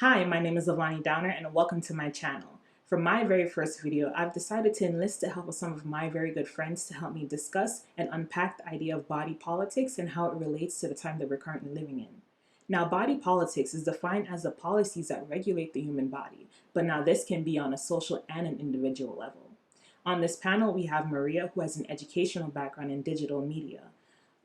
Hi, my name is Lavonnie and welcome to my channel. For my very first video, I've decided to enlist the help of some of my very good friends to help me discuss and unpack the idea of body politics and how it relates to the time that we're currently living in. Now, body politics is defined as the policies that regulate the human body, but now this can be on a social and an individual level. On this panel, we have Maria, who has an educational background in digital media,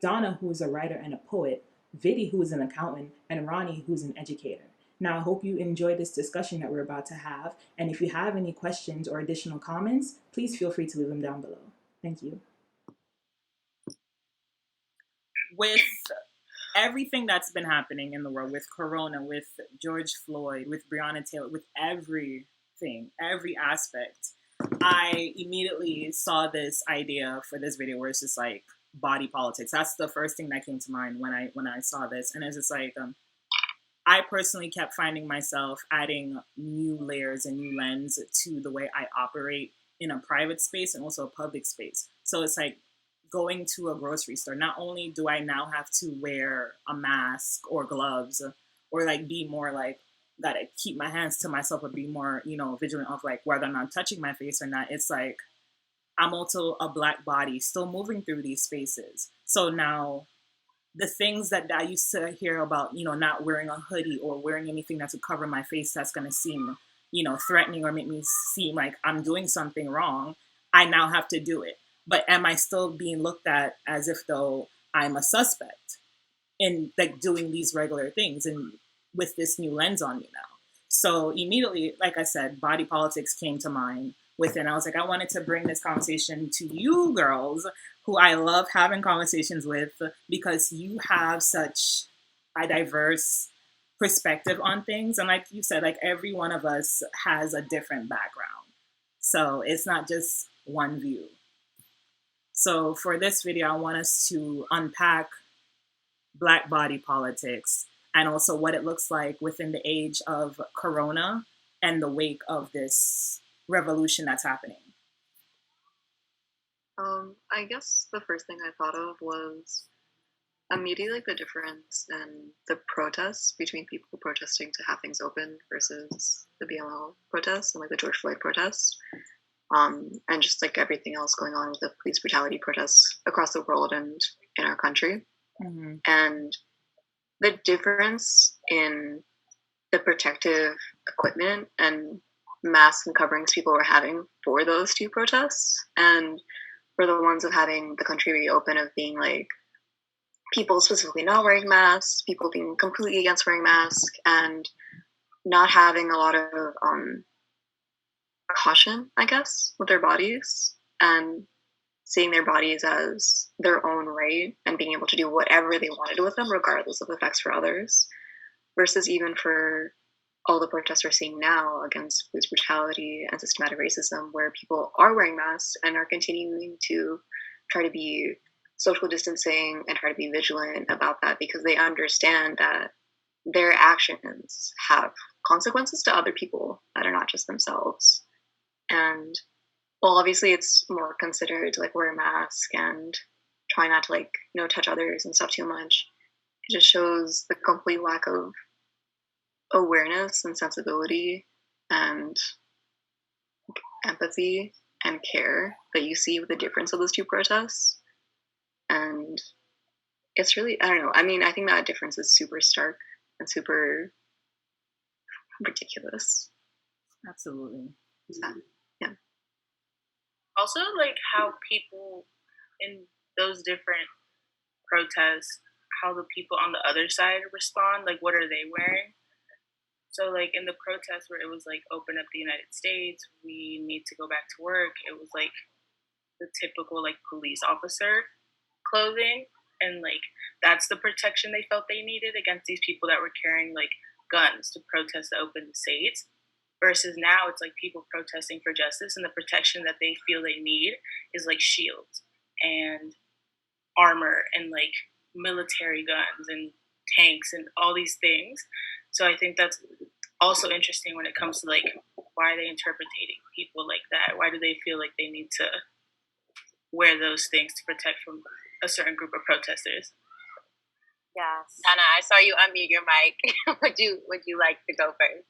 Donna, who is a writer and a poet, Vidhi, who is an accountant, and Rahni, who's an educator. Now, I hope you enjoy this discussion that we're about to have, and if you have any questions or additional comments, please feel free to leave them down below. Thank you. With everything that's been happening in the world, with Corona, with George Floyd, with Breonna Taylor, with everything, every aspect, I immediately saw this idea for this video where it's just like body politics. That's the first thing that came to mind when I saw this, and it's just like I personally kept finding myself adding new layers and new lens to the way I operate in a private space and also a public space. So it's like going to a grocery store. Not only do I now have to wear a mask or gloves or like be more like, gotta keep my hands to myself or be more, vigilant of like whether or not I'm touching my face or not. It's like I'm also a Black body still moving through these spaces. So now the things that I used to hear about, not wearing a hoodie or wearing anything that would cover my face that's going to seem, threatening or make me seem like I'm doing something wrong, I now have to do it. But am I still being looked at as if though I'm a suspect in like doing these regular things and with this new lens on me now? So immediately, like I said, body politics came to mind within. I was like, I wanted to bring this conversation to you girls who I love having conversations with because you have such a diverse perspective on things. And like you said, like every one of us has a different background. So it's not just one view. So for this video, I want us to unpack Black body politics and also what it looks like within the age of Corona and the wake of this revolution that's happening. I guess the first thing I thought of was immediately the difference in the protests between people protesting to have things open versus the BLM protests and like the George Floyd protests, and just like everything else going on with the police brutality protests across the world and in our country. Mm-hmm. And the difference in the protective equipment and masks and coverings people were having for those two protests, and for the ones of having the country reopen, of being like people specifically not wearing masks, people being completely against wearing masks, and not having a lot of caution, I guess, with their bodies, and seeing their bodies as their own right and being able to do whatever they wanted with them, regardless of effects for others, versus even for all the protests we're seeing now against police brutality and systematic racism, where people are wearing masks and are continuing to try to be social distancing and try to be vigilant about that because they understand that their actions have consequences to other people that are not just themselves. And well, obviously it's more considered to like wear a mask and try not to like, touch others and stuff too much. It just shows the complete lack of awareness and sensibility and empathy and care that you see with the difference of those two protests. And it's really, I don't know, I mean, I think that difference is super stark and super ridiculous. Absolutely. Yeah. Also, like how people in those different protests, how the people on the other side respond, like what are they wearing? So like in the protest where it was like open up the United States, we need to go back to work, it was like the typical like police officer clothing, and like that's the protection they felt they needed against these people that were carrying like guns to protest the open states. Versus now it's like people protesting for justice, and the protection that they feel they need is like shields and armor and like military guns and tanks and all these things. So I think that's also interesting when it comes to like why are they interpreting people like that? Why do they feel like they need to wear those things to protect from a certain group of protesters? Yes. Donna, I saw you unmute your mic. Would you like to go first?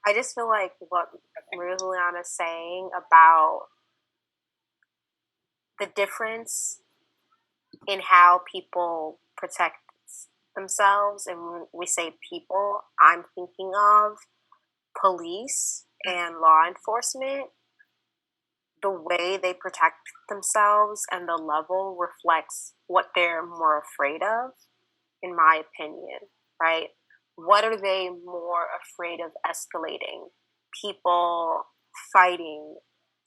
I just feel like what Juliana's saying about the difference in how people protect themselves, and when we say people, I'm thinking of police and law enforcement. The way they protect themselves and the level reflects what they're more afraid of, in my opinion, right? What are they more afraid of escalating? People fighting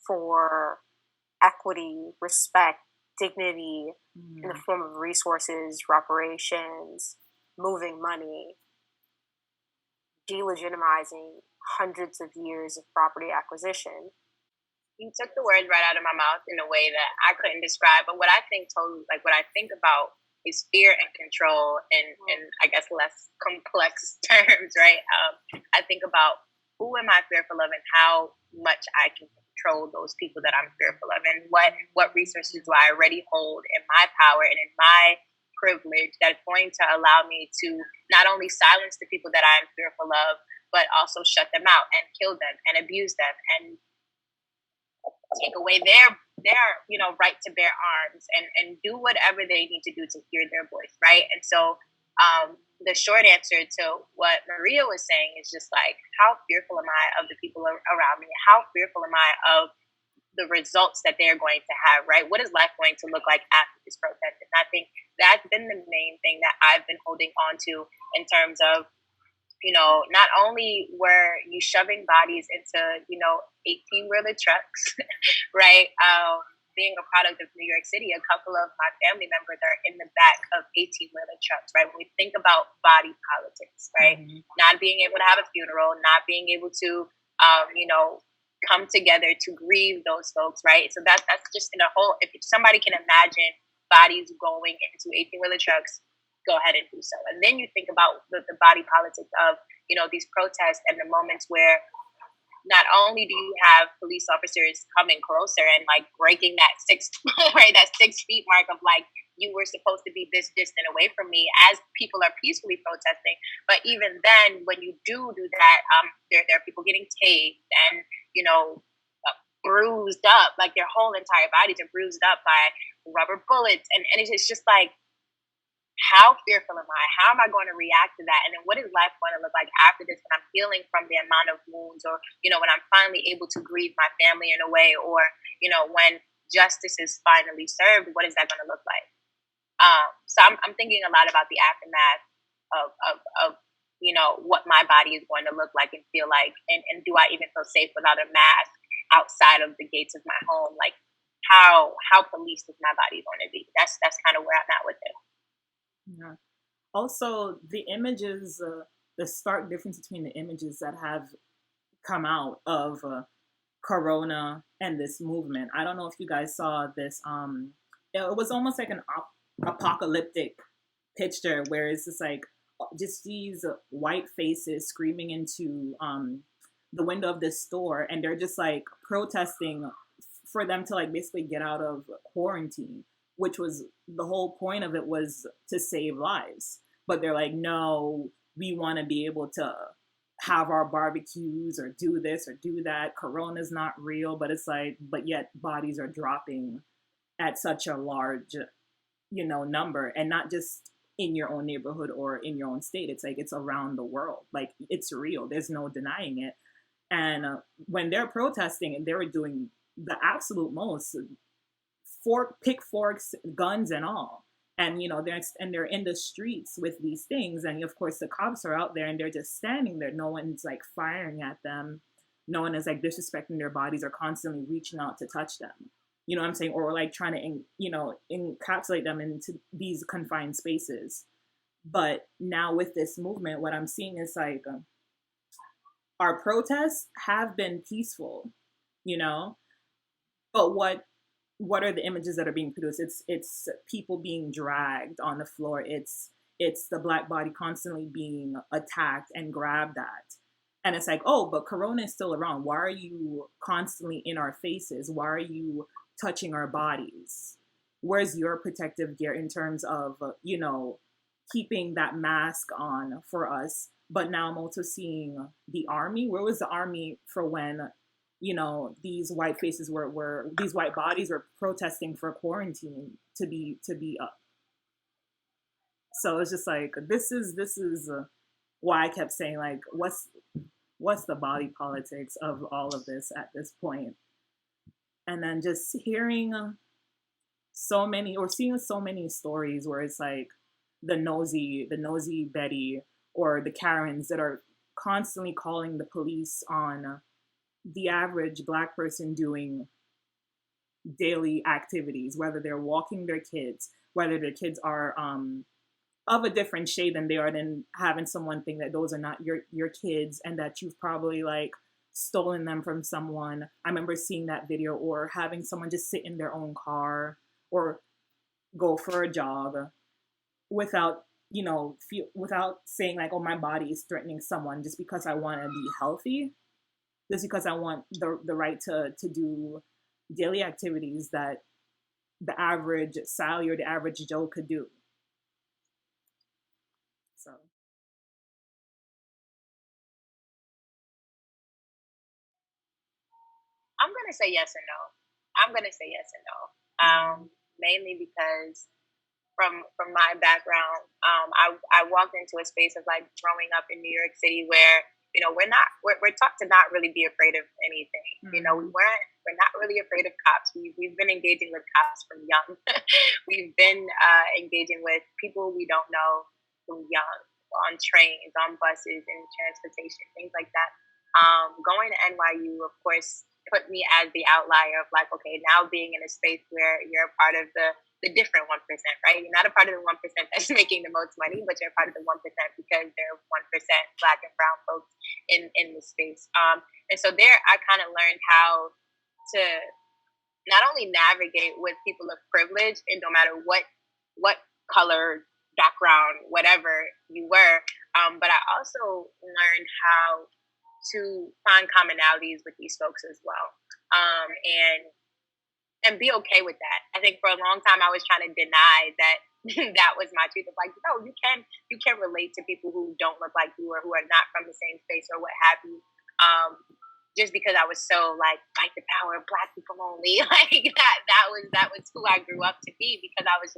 for equity, respect, dignity in the form of resources, reparations, moving money, delegitimizing hundreds of years of property acquisition. You took the words right out of my mouth in a way that I couldn't describe. But what I think about is fear and control in I guess less complex terms, right? I think about who am I fearful of and how much I can control those people that I'm fearful of, and what resources do I already hold in my power and in my privilege that's going to allow me to not only silence the people that I'm fearful of, but also shut them out and kill them and abuse them and take away their right to bear arms and do whatever they need to do to hear their voice, right? And so the short answer to what Maria was saying is just like, how fearful am I of the people around me? How fearful am I of the results that they're going to have, right? What is life going to look like after this protest? And I think that's been the main thing that I've been holding on to in terms of, not only were you shoving bodies into, 18-wheeler trucks, right? Being a product of New York City, a couple of my family members are in the back of 18-wheeler trucks, right? When we think about body politics, right? Mm-hmm. Not being able to have a funeral, not being able to, come together to grieve those folks, right? So that's just in a whole, if somebody can imagine bodies going into 18-wheeler trucks, go ahead and do so. And then you think about the body politics of, these protests and the moments where not only do you have police officers coming closer and like breaking that 6 right, that 6 feet mark of like, you were supposed to be this distant away from me as people are peacefully protesting. But even then, when you do that, there are people getting tased and, bruised up, like their whole entire bodies are bruised up by rubber bullets. And it's just like, how fearful am I? How am I going to react to that? And then what is life going to look like after this when I'm healing from the amount of wounds, or, when I'm finally able to grieve my family in a way, or, when justice is finally served, what is that going to look like? So I'm thinking a lot about the aftermath of what my body is going to look like and feel like, and do I even feel safe without a mask outside of the gates of my home? Like how policed is my body going to be? That's kind of where I'm at with it. Yeah. Also, the images, the stark difference between the images that have come out of Corona and this movement. I don't know if you guys saw this. It was almost like an apocalyptic picture where it's just like just these white faces screaming into the window of this store, and they're just like protesting for them to like basically get out of quarantine, which was the whole point of it, was to save lives. But they're like, no, we want to be able to have our barbecues or do this or do that. Corona's not real, but it's like, but yet bodies are dropping at such a large, number, and not just in your own neighborhood or in your own state. It's like, it's around the world. Like, it's real. There's no denying it. And when they're protesting, and they were doing the absolute most, pitchforks, guns and all, and they're in the streets with these things, and of course the cops are out there and they're just standing there. No one's like firing at them, no one is like disrespecting their bodies or constantly reaching out to touch them, you know what I'm saying, or like trying to encapsulate them into these confined spaces. But now with this movement, what I'm seeing is like our protests have been peaceful, but what are the images that are being produced? It's people being dragged on the floor. It's the Black body constantly being attacked and grabbed at. And it's like, oh, but Corona is still around. Why are you constantly in our faces? Why are you touching our bodies? where's your protective gear in terms of, keeping that mask on for us? But now I'm also seeing the army. Where was the army for when, these white faces were these white bodies were protesting for quarantine to be up? So it's just like, this is why I kept saying, like, what's the body politics of all of this at this point? And then just hearing seeing so many stories where it's like the nosy Betty or the Karens that are constantly calling the police on the average Black person doing daily activities, whether they're walking their kids, whether their kids are of a different shade than they are, then having someone think that those are not your kids and that you've probably like stolen them from someone. I remember seeing that video, or having someone just sit in their own car or go for a jog without without saying like, oh, my body is threatening someone just because I want to be healthy, just because I want the right to do daily activities that the average Sally or the average Joe could do. So I'm gonna say yes and no. Mainly because from my background, I walked into a space of like growing up in New York City where we're taught to not really be afraid of anything. Mm-hmm. We're not really afraid of cops. We've been engaging with cops from young. We've been engaging with people we don't know from young, on trains, on buses, in transportation, things like that. Going to NYU, of course, put me as the outlier of like, okay, now being in a space where you're a part of the different 1%, right? You're not a part of the 1% that's making the most money, but you're a part of the 1% because there are 1% Black and brown folks in the space. And so there, I kind of learned how to not only navigate with people of privilege, and no matter what color, background, whatever you were, but I also learned how to find commonalities with these folks as well, and be okay with that. I think for a long time I was trying to deny that that was my truth. Of like, no, you can relate to people who don't look like you or who are not from the same space or what have you. Just because I was so like, fight the power of Black people only, like that was who I grew up to be, because I was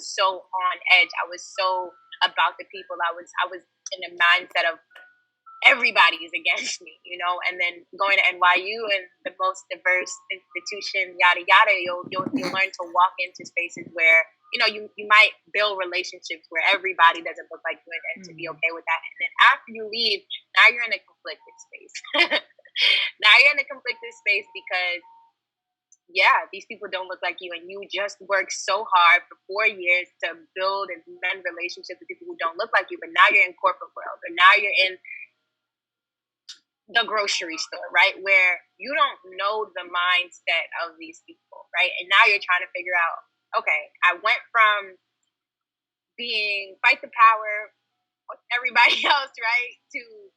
so on edge. I was so about the people. I was in a mindset of everybody is against me, and then going to NYU and the most diverse institution, yada yada, you'll learn to walk into spaces where you might build relationships where everybody doesn't look like you, and to be okay with that. And then after you leave, now you're in a conflicted space. Now you're in a conflicted space because these people don't look like you, and you just worked so hard for 4 years to build and mend relationships with people who don't look like you, but now you're in corporate world, or now you're in the grocery store, right? Where you don't know the mindset of these people, right? And now you're trying to figure out, okay, I went from being fight the power with everybody else, right, to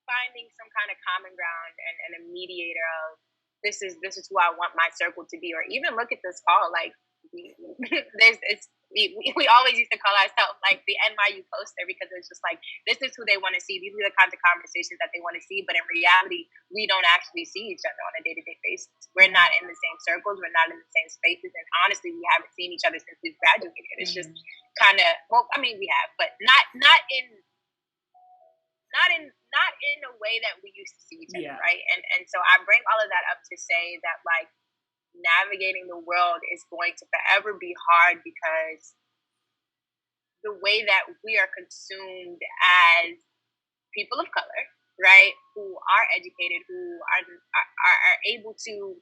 finding some kind of common ground and a mediator of this is who I want my circle to be. Or even look at this call, like we always used to call ourselves like the NYU poster, because it's just like, this is who they want to see. These are the kinds of conversations that they want to see. But in reality, we don't actually see each other on a day-to-day basis. We're not in the same circles. We're not in the same spaces. And honestly, we haven't seen each other since we've graduated. It's just kind of, we have, but not in a way that we used to see each other, right? And so I bring all of that up to say that, like, navigating the world is going to forever be hard, because the way that we are consumed as people of color, right, who are educated, who are able to,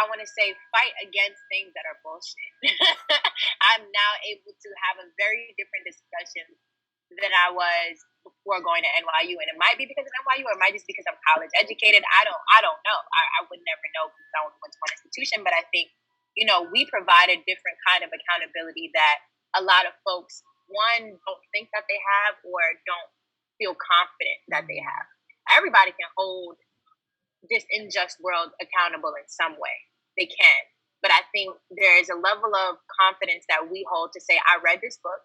I want to say, fight against things that are bullshit. I'm now able to have a very different discussion than I was before going to NYU, and it might be because of NYU, or it might just because I'm college educated. I don't know. I would never know because I only went to one institution. But I think, we provide a different kind of accountability that a lot of folks, one, don't think that they have, or don't feel confident that they have. Everybody can hold this unjust world accountable in some way. They can. But I think there is a level of confidence that we hold to say, I read this book,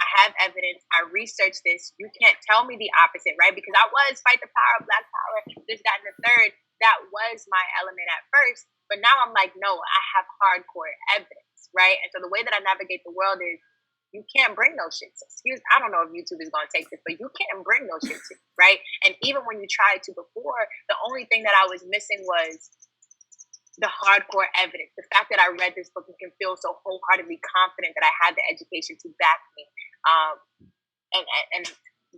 I have evidence, I researched this, you can't tell me the opposite, right? Because I was fight the power, Black power, this, that, and the third. That was my element at first. But now I'm like, no, I have hardcore evidence, right? And so the way that I navigate the world is, you can't bring those shits. I don't know if YouTube is going to take this, but you can't bring those shits, right? And even when you tried to before, the only thing that I was missing was the hardcore evidence. The fact that I read this book and can feel so wholeheartedly confident that I had the education to back me. And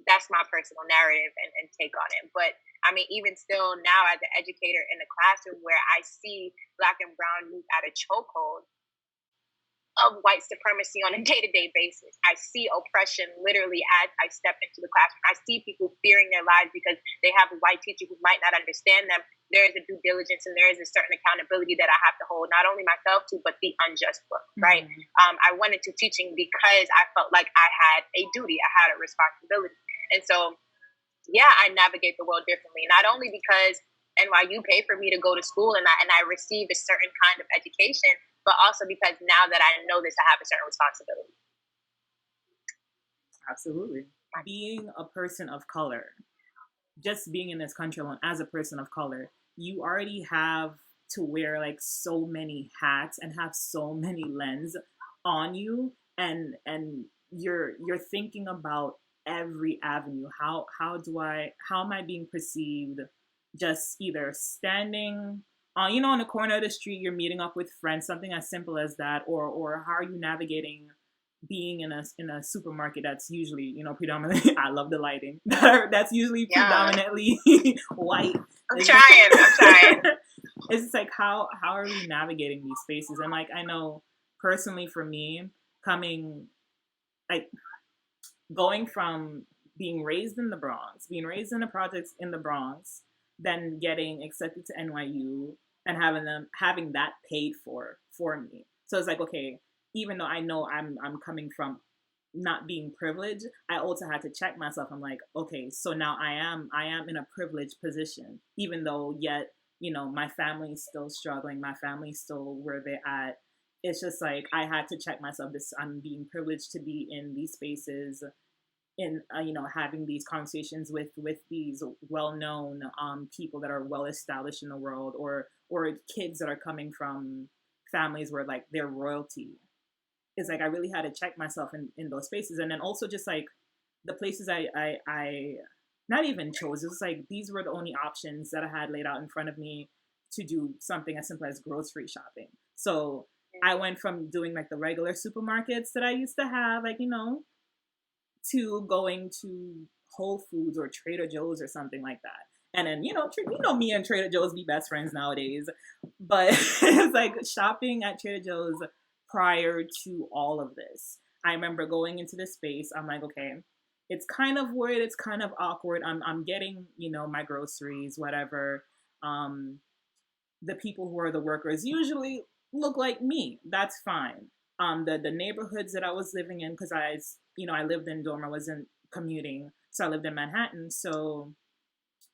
that's my personal narrative and take on it. But I mean, even still now as an educator in the classroom where I see Black and brown youth at a chokehold of white supremacy on a day-to-day basis. I see oppression literally as I step into the classroom. I see people fearing their lives because they have a white teacher who might not understand them. There is a due diligence and there is a certain accountability that I have to hold, not only myself to, but the unjust book, right? I went into teaching because I felt like I had a duty, I had a responsibility. And so, yeah, I navigate the world differently, not only because NYU paid for me to go to school and I received a certain kind of education, but also because now that I know this, I have a certain responsibility. Absolutely. Being a person of color, just being in this country alone as a person of color, you already have to wear like so many hats and have so many lenses on you, and you're thinking about every avenue. How am I being perceived? Just either standing on the corner of the street, you're meeting up with friends, something as simple as that, or how are you navigating being in a supermarket that's usually, predominantly, I love the lighting, that's usually predominantly white. I'm trying. It's just like, how are we navigating these spaces? And like, I know personally for me, going from being raised in the Bronx, being raised in the projects in the Bronx, then getting accepted to NYU and having that paid for me. So it's like, okay, even though I know I'm coming from not being privileged, I also had to check myself. I'm like, okay, so now I am in a privileged position, even though yet, my family's still struggling, my family's still where they're at. It's just like, I had to check myself. I'm being privileged to be in these spaces, in having these conversations with these well-known people that are well established in the world, or kids that are coming from families where like they're royalty. It's like I really had to check myself in those spaces, and then also just like the places I not even chose. It's like these were the only options that I had laid out in front of me to do something as simple as grocery shopping. So I went from doing like the regular supermarkets that I used to have, like to going to Whole Foods or Trader Joe's or something like that. And then, me and Trader Joe's be best friends nowadays. But it's like shopping at Trader Joe's prior to all of this. I remember going into this space. I'm like, okay, it's kind of weird. It's kind of awkward. I'm getting, my groceries, whatever. The people who are the workers usually look like me. That's fine. The neighborhoods that I was living in, because I lived in Dorm, I wasn't commuting, so I lived in Manhattan. So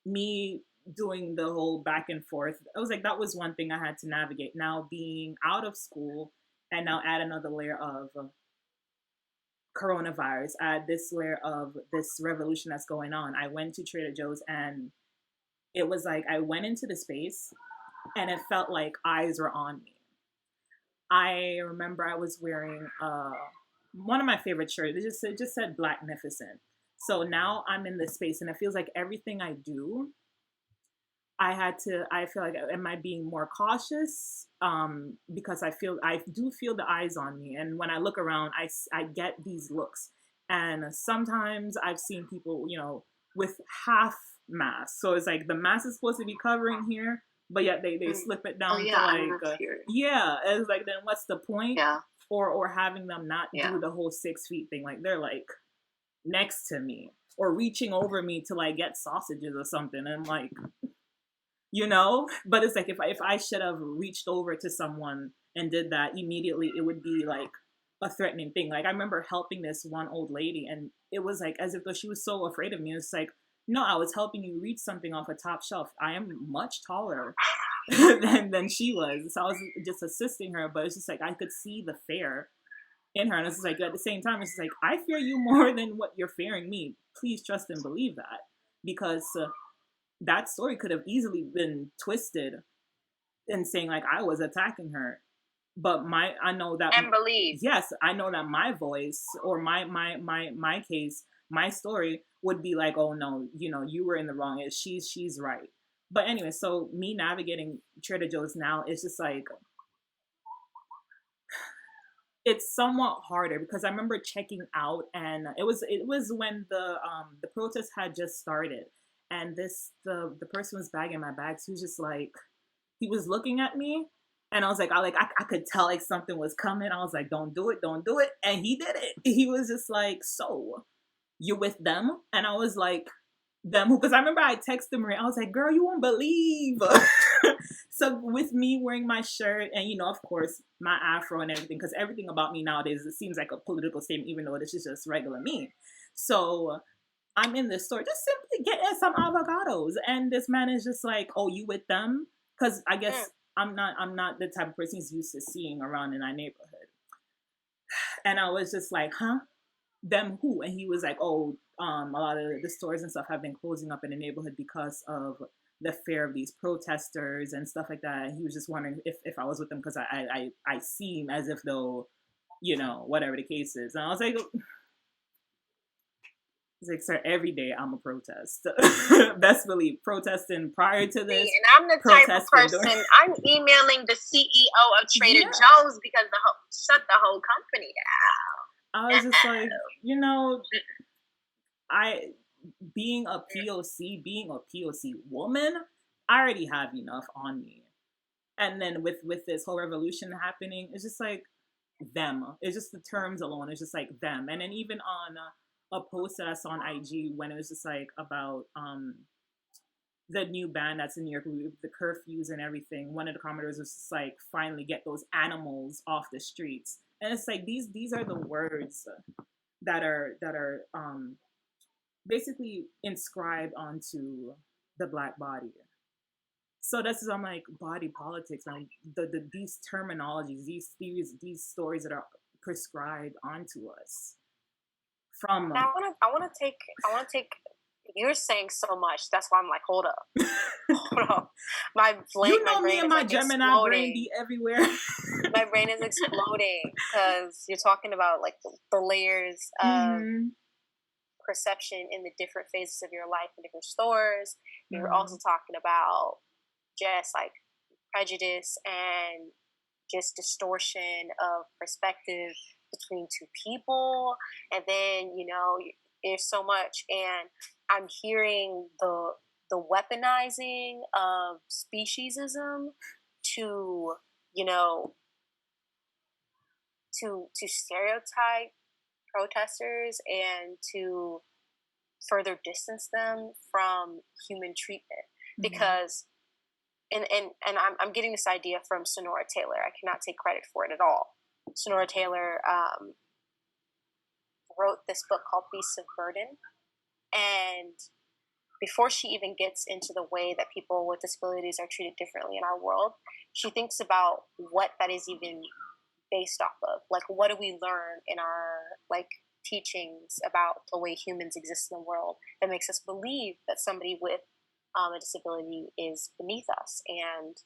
me doing the whole back and forth, I was like, that was one thing I had to navigate. Now being out of school and now add another layer of coronavirus, add this layer of this revolution that's going on. I went to Trader Joe's and it was like I went into the space and it felt like eyes were on me. I remember I was wearing one of my favorite shirts. It just said Blacknificent. So now I'm in this space and it feels like everything I do, I feel like, am I being more cautious? Because I do feel the eyes on me. And when I look around, I get these looks. And sometimes I've seen people, with half masks. So it's like the mask is supposed to be covering here, but yet they slip it down to like, it's like, then what's the point? Yeah. Or having them not do the whole 6 feet thing. Like they're like next to me or reaching over me to like get sausages or something. And like, but it's like, if I should have reached over to someone and did that immediately, it would be like a threatening thing. Like I remember helping this one old lady and it was like, as if though she was so afraid of me. It's like, no, I was helping you reach something off a top shelf. I am much taller than she was. So I was just assisting her, but it's just like I could see the fear in her, and it's like at the same time, it's like I fear you more than what you're fearing me. Please trust and believe that, because that story could have easily been twisted in saying like I was attacking her. But I know that, and believe. Yes, I know that my voice or my case, my story would be like, oh no, you were in the wrong. She's right. But anyway, so me navigating Trader Joe's now is just like, it's somewhat harder because I remember checking out, and it was when the protest had just started, and the person was bagging my bags. He was just like, he was looking at me, and I was like, I could tell like something was coming. I was like, don't do it, and he did it. He was just like, so you with them? And I was like, them who? Because I remember I texted Maria. I was like, girl, you won't believe. So with me wearing my shirt and, of course, my afro and everything, because everything about me nowadays, it seems like a political statement, even though this is just regular me. So I'm in this store just simply getting some avocados. And this man is just like, oh, you with them? Because I guess I'm not the type of person he's used to seeing around in our neighborhood. And I was just like, huh? Them who? And he was like, oh, a lot of the stores and stuff have been closing up in the neighborhood because of the fear of these protesters and stuff like that. And he was just wondering if I was with them because I seem as if though, whatever the case is. And I was like, sir, every day I'm a protest. Best believe protesting prior to this. And I'm the type of person, I'm emailing the CEO of Trader Joe's because shut the whole company down. I was just like, being a POC woman, I already have enough on me. And then with this whole revolution happening, it's just like them. It's just the terms alone. It's just like them. And then even on a post that I saw on IG when it was just like about the new ban that's in New York, with the curfews and everything, one of the commenters was just like, finally get those animals off the streets. And it's like these are the words that are basically inscribed onto the Black body. So I'm like, body politics, like these terminologies, these theories, these stories that are prescribed onto us. From I want to take. You're saying so much. That's why I'm like, hold up. My brain me and my like Gemini exploding. brain be everywhere. My brain is exploding because you're talking about like the layers of perception in the different phases of your life in different stores. You're also talking about just like prejudice and just distortion of perspective between two people. And then, there's so much. And I'm hearing the weaponizing of speciesism to stereotype protesters and to further distance them from human treatment. Because and I'm getting this idea from Sonora Taylor. I cannot take credit for it at all. Sonora Taylor wrote this book called Beasts of Burden, and before she even gets into the way that people with disabilities are treated differently in our world, she thinks about what that is even based off of. Like, what do we learn in our teachings about the way humans exist in the world that makes us believe that somebody with a disability is beneath us and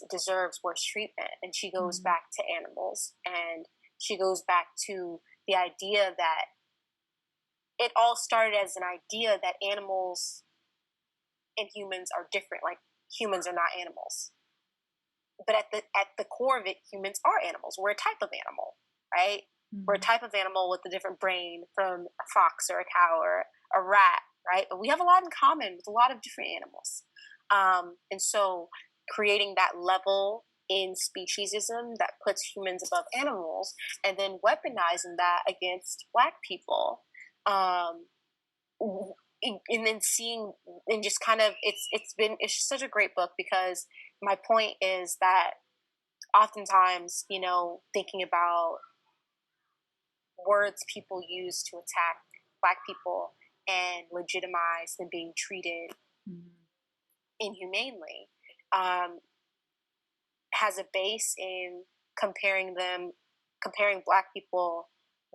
deserves worse treatment? And she goes back to animals, and she goes back to the idea that it all started as an idea that animals and humans are different. Like, humans are not animals, but at the core of it, humans are animals. We're a type of animal, right? We're a type of animal with a different brain from a fox or a cow or a rat, right? But we have a lot in common with a lot of different animals. And so creating that level in speciesism that puts humans above animals, and then weaponizing that against Black people, and then seeing and just kind of it's just such a great book, because my point is that oftentimes, thinking about words people use to attack Black people and legitimize them being treated inhumanely, has a base in comparing Black people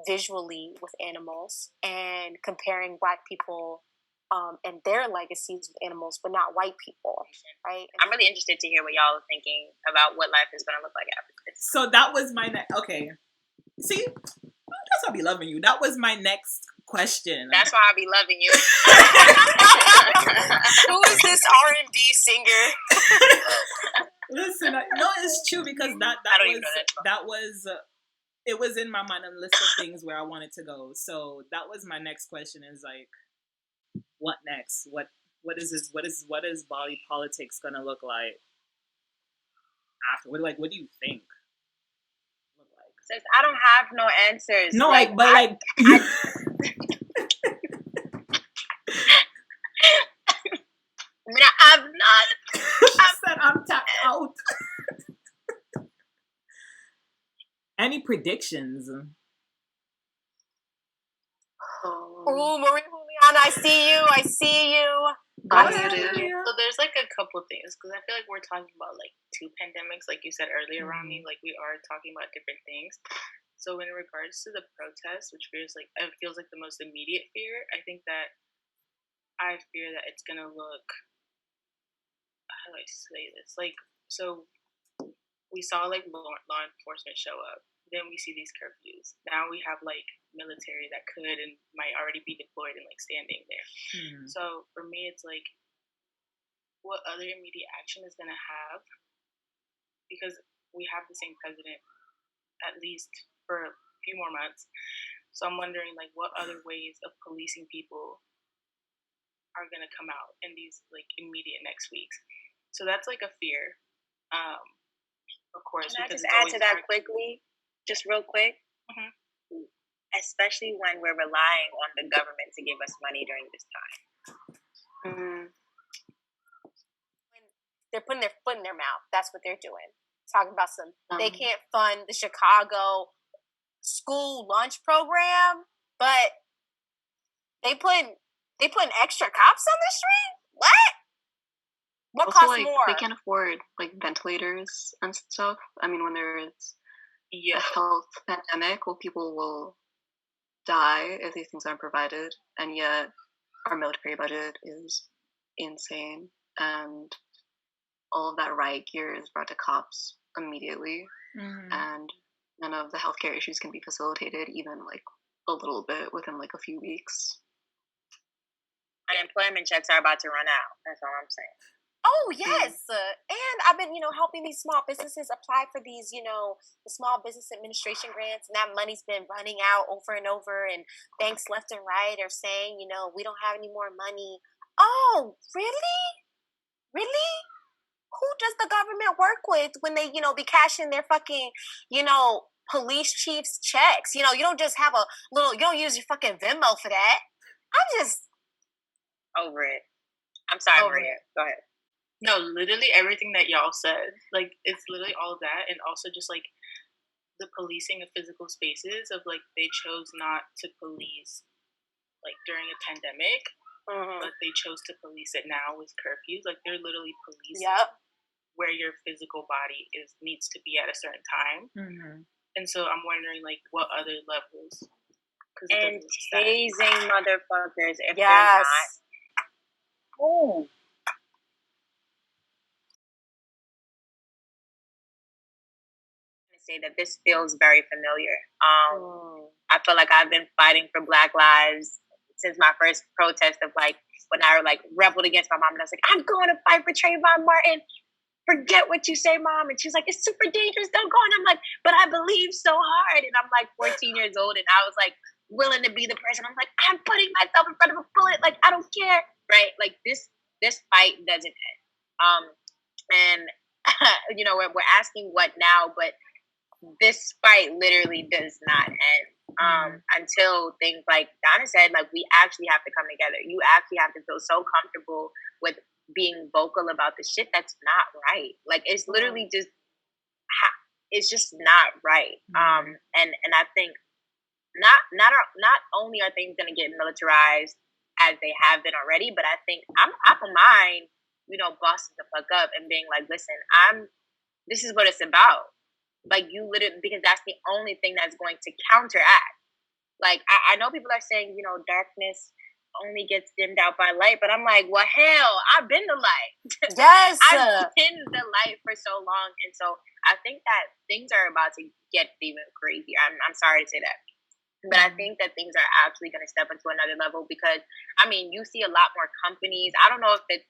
visually with animals and comparing Black people and their legacies with animals, but not white people, right? And I'm really interested to hear what y'all are thinking about what life is going to look like after this. So that was my okay. See, that's why I be loving you. That was my next question. That's why I be loving you. Who is this R&B singer? Listen, no, it's true because that was it was in my mind on a list of things where I wanted to go. So that was my next question. Is like, what next? What is this? What is body politics gonna look like after? What do you think? Sis, I don't have no answers. No, I mean, I'm not. I said I'm tapped out. Any predictions? Ooh, Marie Juliana, I see you. So there's like a couple things, because I feel like we're talking about like two pandemics, like you said earlier, Rahni. Like we are talking about different things. So in regards to the protest, which feels like the most immediate fear, I fear that it's gonna look. How do I say this? Like, so we saw like law enforcement show up. Then we see these curfews. Now we have like military that could and might already be deployed and like standing there. So for me, it's like, what other immediate action is going to have? Because we have the same president at least for a few more months. So I'm wondering like what other ways of policing people are going to come out in these like immediate next weeks. So that's like a fear. Of course. Can I just add to that quickly? Just real quick, especially when we're relying on the government to give us money during this time. They're putting their foot in their mouth. That's what they're doing. Talking about they can't fund the Chicago school lunch program, but they putting extra cops on the street. What also, costs like, more? they can't afford like ventilators and stuff. I mean, when there's a health pandemic, people will die if these things aren't provided, and yet our military budget is insane, and all of that riot gear is brought to cops immediately, and none of the healthcare issues can be facilitated even like a little bit within like a few weeks. Unemployment checks are about to run out. That's all I'm saying. Oh, yes. And I've been, helping these small businesses apply for these, the Small Business Administration grants. And that money's been running out over and over. And banks left and right are saying, we don't have any more money. Oh, really? Really? Who does the government work with when they, be cashing their fucking, police chief's checks? You don't just have you don't use your fucking Venmo for that. I'm just over it. I'm sorry, Maria. Go ahead. No, literally everything that y'all said. Like, it's literally all of that. And also just, like, the policing of physical spaces of, like, they chose not to police, like, during a pandemic. But they chose to police it now with curfews. Like, they're literally policing where your physical body needs to be at a certain time. And so I'm wondering, like, what other levels? And tasing motherfuckers if they're not. Oh. Say that this feels very familiar. I feel like I've been fighting for Black lives since my first protest of like when I like rebelled against my mom, and I was like, I'm going to fight for Trayvon Martin. Forget what you say, Mom. And she's like, it's super dangerous. Don't go. And I'm like, but I believe so hard. And I'm like 14 years old, and I was like willing to be the person. I'm like, I'm putting myself in front of a bullet. Like, I don't care, right? Like this fight doesn't end. And we're asking what now, but this fight literally does not end until things like Donna said, like we actually have to come together. You actually have to feel so comfortable with being vocal about the shit that's not right. Like it's literally just, it's just not right. And I think not only are things going to get militarized as they have been already, but I think I'm of mind bossing the fuck up and being like, listen, this is what it's about. Like, you literally, because that's the only thing that's going to counteract. Like, I know people are saying, darkness only gets dimmed out by light, but I'm like, well, hell, I've been the light. Yes. I've been the light for so long. And so I think that things are about to get even crazier. I'm sorry to say that. But I think that things are actually going to step into another level because, you see a lot more companies. I don't know if it's,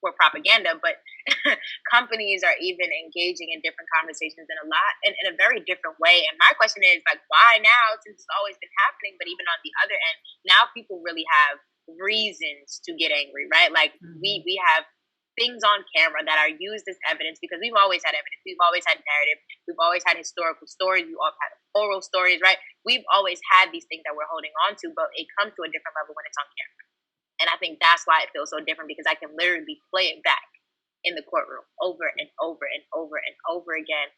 for propaganda, but companies are even engaging in different conversations in a very different way. And my question is, like, why now, since it's always been happening, but even on the other end, now people really have reasons to get angry, right? Like, we have things on camera that are used as evidence because we've always had evidence. We've always had narrative. We've always had historical stories. We've all had oral stories, right? We've always had these things that we're holding on to, but it comes to a different level when it's on camera. And I think that's why it feels so different because I can literally play it back in the courtroom over and over and over and over again,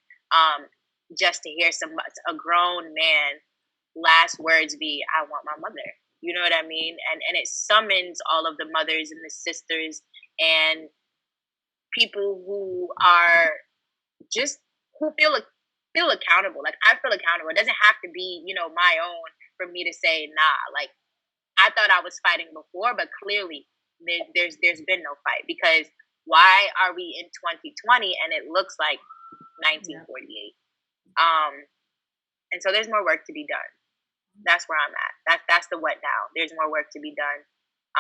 just to hear a grown man last words be, "I want my mother." You know what I mean? And it summons all of the mothers and the sisters and people who are who feel accountable. Like, I feel accountable. It doesn't have to be, my own for me to say, nah, like, I thought I was fighting before, but clearly there's been no fight because why are we in 2020 and it looks like 1948? And so there's more work to be done. That's where I'm at. That's the what now. There's more work to be done.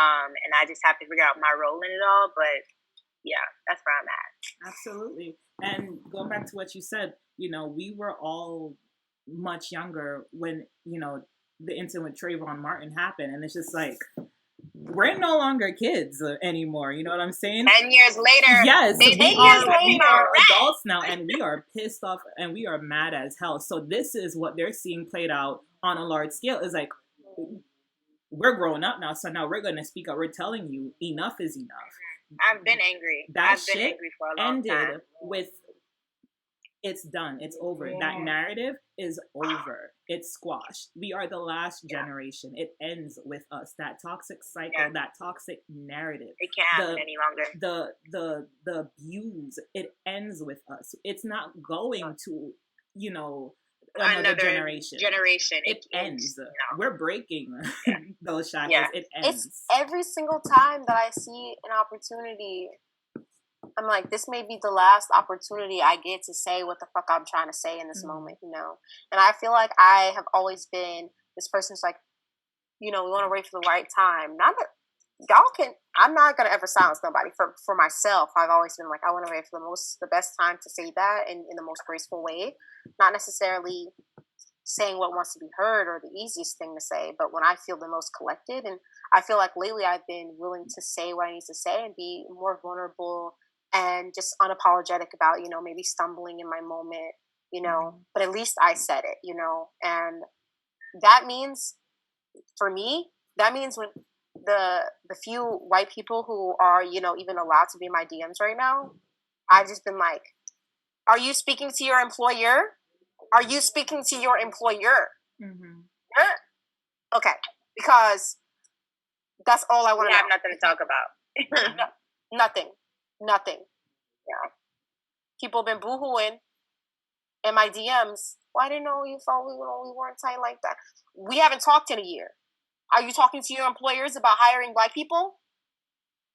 And I just have to figure out my role in it all. But yeah, that's where I'm at. Absolutely. And going back to what you said, we were all much younger when, the incident with Trayvon Martin happened. And it's just like, we're no longer kids anymore. You know what I'm saying? 10 years later. Yes. 10 years later. We are adults now and we are pissed off and we are mad as hell. So this is what they're seeing played out on a large scale. Is like, we're growing up now. So now we're going to speak up. We're telling you enough is enough. I've been angry. That I've been angry for a long time. With it's done. It's over. Yeah. That narrative is over. It's squashed. We are the last generation. It ends with us. That toxic cycle, that toxic narrative. It can't happen any longer. The abuse, it ends with us. It's not going to, another generation. It ends. No. We're breaking those shackles. Yeah. It ends. It's every single time that I see an opportunity, I'm like, this may be the last opportunity I get to say what the fuck I'm trying to say in this moment, And I feel like I have always been this person who's like, we want to wait for the right time. Not that I'm not going to ever silence nobody. For myself, I've always been like, I want to wait for the best time to say that in the most graceful way. Not necessarily saying what wants to be heard or the easiest thing to say, but when I feel the most collected. And I feel like lately I've been willing to say what I need to say and be more vulnerable and just unapologetic about, maybe stumbling in my moment, but at least I said it, and that means, for me, when the few white people who are, even allowed to be in my DMs right now, I've just been like, are you speaking to your employer? Are you speaking to your employer? Okay, because that's all I want to know. I have nothing to talk about. Nothing. Yeah. People have been boohooing in my DMs. Well, I didn't know you thought we weren't tight like that. We haven't talked in a year. Are you talking to your employers about hiring black people?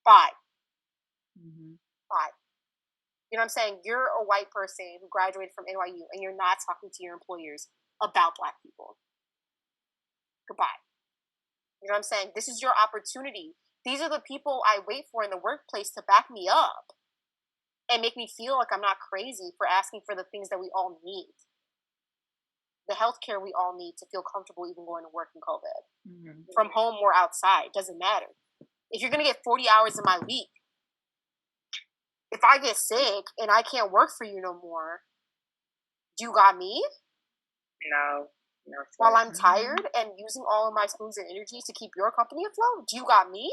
Fine. Fine. You know what I'm saying? You're a white person who graduated from NYU and you're not talking to your employers about black people. Goodbye. You know what I'm saying? This is your opportunity. These are the people I wait for in the workplace to back me up and make me feel like I'm not crazy for asking for the things that we all need. The healthcare we all need to feel comfortable even going to work in COVID. From home or outside, doesn't matter. If you're going to get 40 hours in my week, if I get sick and I can't work for you no more, do you got me? No. While I'm tired and using all of my spoons and energies to keep your company afloat, do you got me?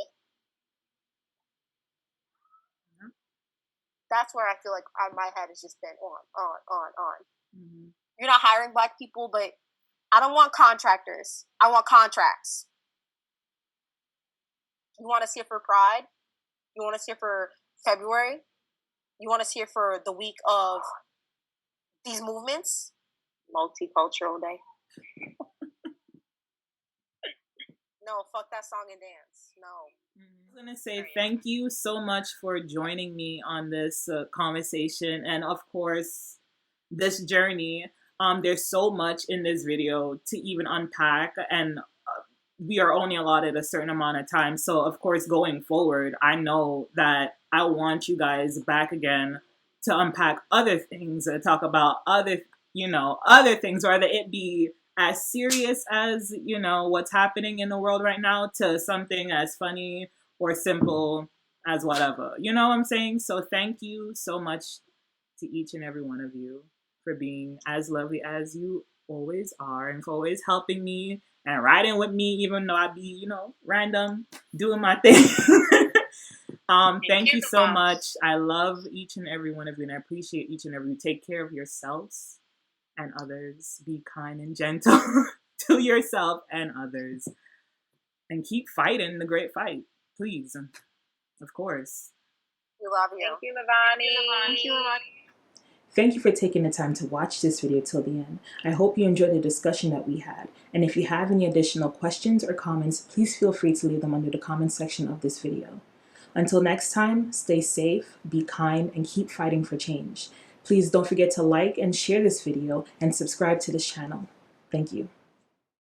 That's where I feel like my head has just been on. You're not hiring black people, but I don't want contractors. I want contracts. You want us here for pride? You want us here for February. You want us here for the week of these movements? Multicultural Day. No, fuck that song and dance. No. I was going to say thank you so much for joining me on this conversation and, of course, this journey. There's so much in this video to even unpack, and we are only allotted a certain amount of time. So, of course, going forward, I know that I want you guys back again to unpack other things, to talk about other things, whether it be as serious as, what's happening in the world right now to something as funny or simple as whatever. You know what I'm saying? So thank you so much to each and every one of you for being as lovely as you always are and for always helping me and riding with me, even though I be, random, doing my thing. Thank you so much. I love each and every one of you, and I appreciate each and every you. Take care of yourselves and others. Be kind and gentle to yourself and others. And keep fighting the great fight, please. Of course. We love you. Thank you, Lavonnie. Thank you, Lavonnie. Thank you for taking the time to watch this video till the end. I hope you enjoyed the discussion that we had. And if you have any additional questions or comments, please feel free to leave them under the comment section of this video. Until next time, stay safe, be kind, and keep fighting for change. Please don't forget to like and share this video and subscribe to this channel. Thank you.